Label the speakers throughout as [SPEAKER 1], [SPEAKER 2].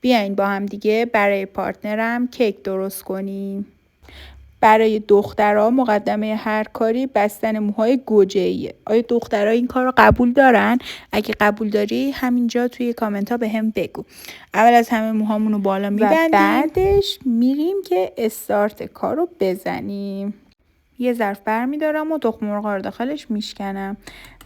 [SPEAKER 1] بیاین با هم دیگه برای پارتنرم کیک درست کنیم. برای دخترها مقدمه هر کاری بستن موهای گوجه‌ایه. آیا دخترها این کار رو قبول دارن؟ اگه قبول داری همینجا توی کامنت ها به هم بگو. اول از همه موهامون رو بالا میبندیم و بعدش میریم که استارت کار رو بزنیم. یه ظرف برمیدارم و تخم مرغ رو داخلش میشکنم.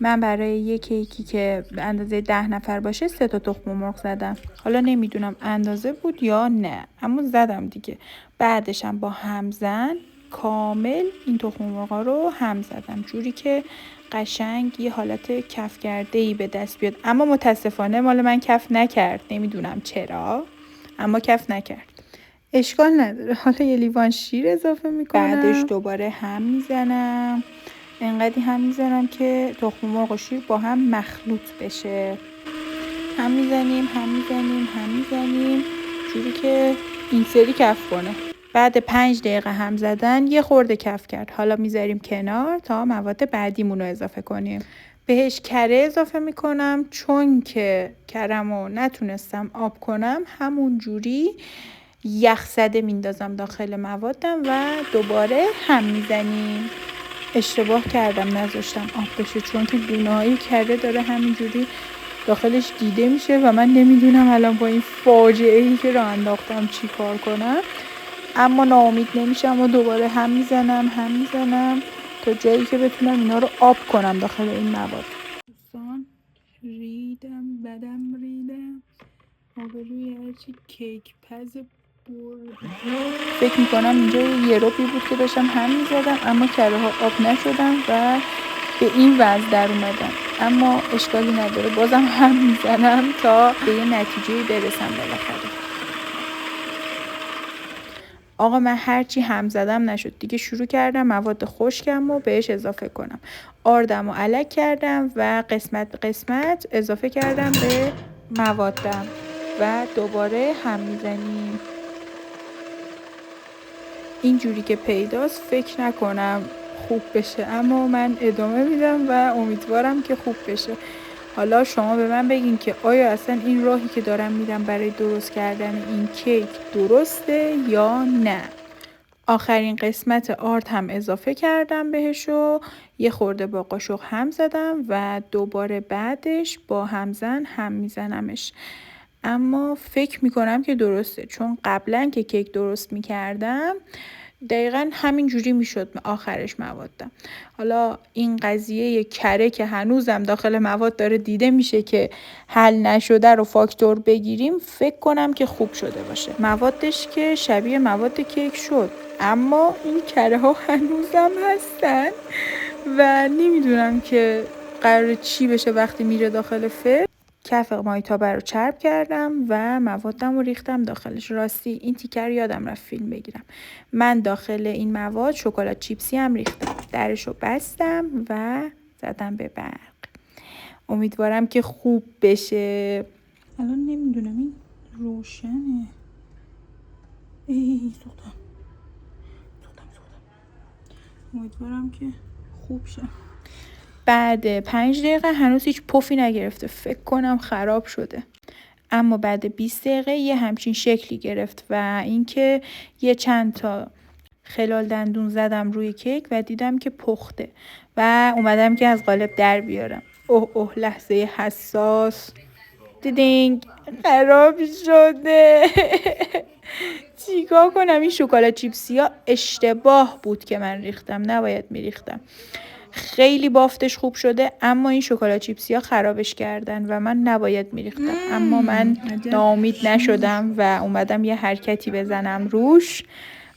[SPEAKER 1] من برای یه کیکی که به اندازه 10 نفر باشه 3 تا تخم مرغ زدم. حالا نمیدونم اندازه بود یا نه، اما زدم دیگه. بعدشم با همزن کامل این تخم مرغ رو هم زدم، جوری که قشنگ یه حالت کف کرده ای به دست بیاد. اما متاسفانه مال من کف نکرد، نمیدونم چرا، اما کف نکرد. اشکال نداره، حالا یه لیوان شیر اضافه میکنم. بعدش دوباره هم میزنم، انقدری هم میزنم که تخم مرغ و شیر با هم مخلوط بشه. هم میزنیم جوری که این سری کف کنه. بعد 5 دقیقه هم زدن یه خورده کف کرد. حالا میذاریم کنار تا مواد بعدیمون رو اضافه کنیم. بهش کره اضافه میکنم، چون که کرمو نتونستم آب کنم همون جوری یخ زده میندازم داخل موادم و دوباره هم میزنیم. اشتباه کردم نذاشتم آب بشه، چون که دونه های کره داره همینجوری داخلش دیده میشه و من نمیدونم الان با این فاجعه ای که راه انداختم چی کار کنم. اما ناامید نمیشم و دوباره هم میزنم تا جایی که بتونم اینا رو آب کنم داخل این مواد. دوستان ریدم بدم ریدم آبروی هرچی کیک پز فکر میکنم اینجا یه روبی بود که داشتم هم میزدم، اما کره ها آب نشدم و به این وضع در اومدم. اما اشکالی نداره، بازم هم میزنم تا به یه نتیجه برسم بالاخره. آقا من هرچی هم زدم نشد دیگه، شروع کردم مواد خشکم رو بهش اضافه کنم. آردم و الک کردم و قسمت به قسمت اضافه کردم به موادم و دوباره هم میزنیم. اینجوری که پیداست فکر نکنم خوب بشه، اما من ادامه میدم و امیدوارم که خوب بشه. حالا شما به من بگین که آیا اصلا این راهی که دارم میرم برای درست کردن این کیک درسته یا نه. آخرین قسمت آرد هم اضافه کردم بهش و یه خورده با قاشق هم زدم و دوباره بعدش با همزن هم میزنمش. اما فکر میکنم که درسته، چون قبلا که کیک درست میکردم دقیقا همین جوری میشد آخرش موادم. حالا این قضیه کره که هنوزم داخل مواد داره دیده میشه که حل نشده رو فاکتور بگیریم، فکر کنم که خوب شده باشه. موادش که شبیه مواد کیک شد، اما این کره ها هنوزم هستن و نمیدونم که قرار چی بشه وقتی میره داخل فرن. کف مایتابه رو چرب کردم و موادم رو ریختم داخلش. راستی این تیکر یادم رفت فیلم بگیرم. من داخل این مواد شکلات چیپسی هم ریختم. درش رو بستم و زدم به برق. امیدوارم که خوب بشه. الان نمیدونم این روشنه. سوختم. امیدوارم که خوب شه. بعد 5 دقیقه هنوز هیچ پفی نگرفته، فکر کنم خراب شده. اما بعد 20 دقیقه یه همچین شکلی گرفت و اینکه یه چند تا خلال دندون زدم روی کیک و دیدم که پخته و اومدم که از قالب در بیارم. اوه لحظه حساس. دیدینگ خراب شده. چیکار کنم؟ این شکلات چیپسی ها اشتباه بود که من ریختم، نباید میریختم. خیلی بافتش خوب شده، اما این شکلات چیپسی ها خرابش کردن و من نباید میریختم. اما من ناامید نشدم و اومدم یه حرکتی بزنم روش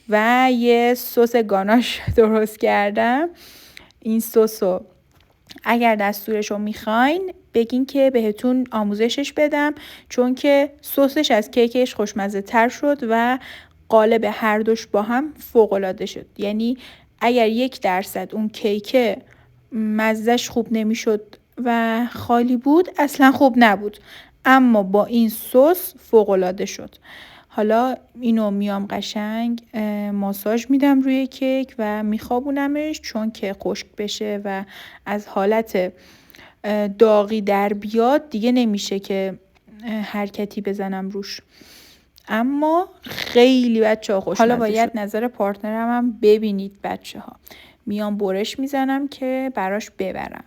[SPEAKER 1] و یه سس گاناش درست کردم. این سسو اگر دستورشو میخواین بگین که بهتون آموزشش بدم، چون که سسش از کیکش خوشمزه تر شد و قالب هر دوش با هم فوق‌العاده شد. یعنی اگر 1% اون کیک مزهش خوب نمیشد و خالی بود اصلا خوب نبود، اما با این سس فوق‌العاده شد. حالا اینو میام قشنگ ماساژ میدم روی کیک و میخوابونمش، چون که خشک بشه و از حالت داغی در بیاد دیگه نمیشه که حرکتی بزنم روش. اما خیلی بچه‌ها خوشمزه شد. حالا باید نظر پارتنرم هم ببینید بچه‌ها. میام برش میزنم که براش ببرم.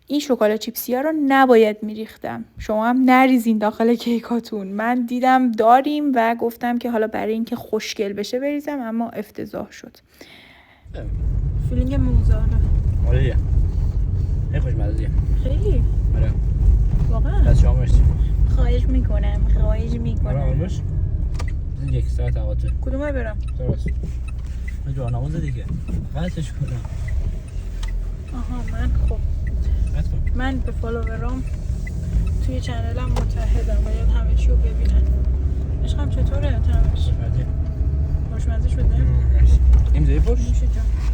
[SPEAKER 1] این شکلات چیپسی ها رو نباید میریختم. شما هم نریزین داخل کیکاتون. من دیدم داریم و گفتم که حالا برای اینکه خوشگل بشه بریزم، اما افتضاح شد. فیلینگ موزاره.
[SPEAKER 2] آره. خیلی خوشمزه.
[SPEAKER 1] خیلی.
[SPEAKER 2] آره.
[SPEAKER 1] واقعا.
[SPEAKER 2] دست شما مرسی.
[SPEAKER 1] خواهش میکنم.
[SPEAKER 2] آره باش. یک ساعت هواته.
[SPEAKER 1] کدومه برم؟
[SPEAKER 2] درست. راهنماز دیگه. قطعش کنم.
[SPEAKER 1] آها من به فالوورام توی چنلم متحدم، باید همه چی رو ببینن. عشقم چطوره؟ تمش خوشمزه شده؟
[SPEAKER 2] مرسی. این زیر پشت؟
[SPEAKER 1] میشه جان.